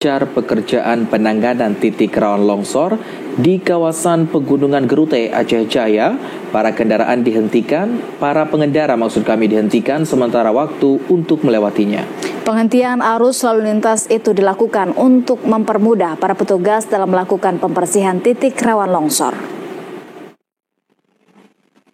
memperlancar pekerjaan penanganan titik rawan longsor di kawasan Pegunungan Gerute, Aceh Jaya. Para pengendara dihentikan sementara waktu untuk melewatinya. Penghentian arus lalu lintas itu dilakukan untuk mempermudah para petugas dalam melakukan pembersihan titik rawan longsor.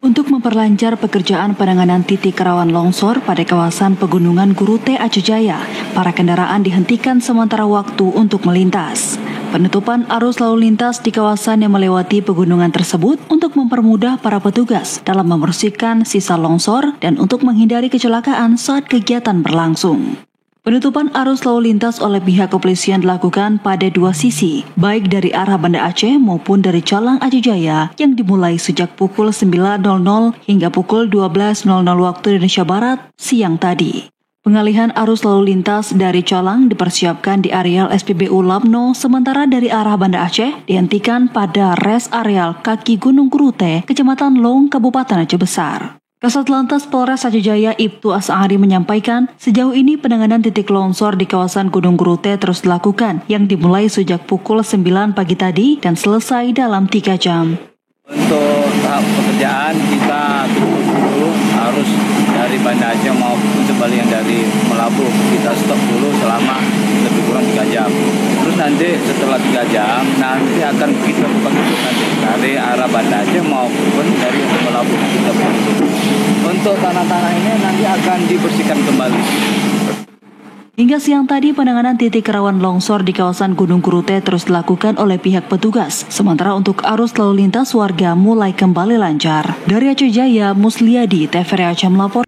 Untuk memperlancar pekerjaan penanganan titik rawan longsor pada kawasan Pegunungan Gerute, Aceh Jaya, para kendaraan dihentikan sementara waktu untuk melintas. Penutupan arus lalu lintas di kawasan yang melewati pegunungan tersebut untuk mempermudah para petugas dalam membersihkan sisa longsor dan untuk menghindari kecelakaan saat kegiatan berlangsung. Penutupan arus lalu lintas oleh pihak kepolisian dilakukan pada dua sisi, baik dari arah Banda Aceh maupun dari Calang Aceh Jaya yang dimulai sejak pukul 9.00 hingga pukul 12.00 waktu Indonesia Barat siang tadi. Pengalihan arus lalu lintas dari Calang dipersiapkan di areal SPBU Labno, sementara dari arah Banda Aceh dihentikan pada rest areal kaki Gunung Gerute, Kecamatan Long, Kabupaten Aceh Besar. Kasat Lantas Polres Aceh Jaya Ibtu As'ari menyampaikan, sejauh ini penanganan titik longsor di kawasan Gunung Gerute terus dilakukan, yang dimulai sejak pukul 9 pagi tadi dan selesai dalam 3 jam. Untuk tahap pekerjaan kita tunggu dulu, harus dari Banda Aceh maupun sebaliknya dari Melabuh kita stop dulu selama lebih kurang 3 jam. Terus nanti setelah 3 jam nanti akan kita buka tutup nanti dari arah Banda Aceh maupun dari Melabuh kita buka tutup. Untuk tanah-tanah ini nanti akan dibersihkan kembali. Hingga siang tadi, penanganan titik rawan longsor di kawasan Gunung Gerute terus dilakukan oleh pihak petugas. Sementara untuk arus lalu lintas warga mulai kembali lancar. Dari Aceh Jaya, Musliadi, TVRI Aceh melapor.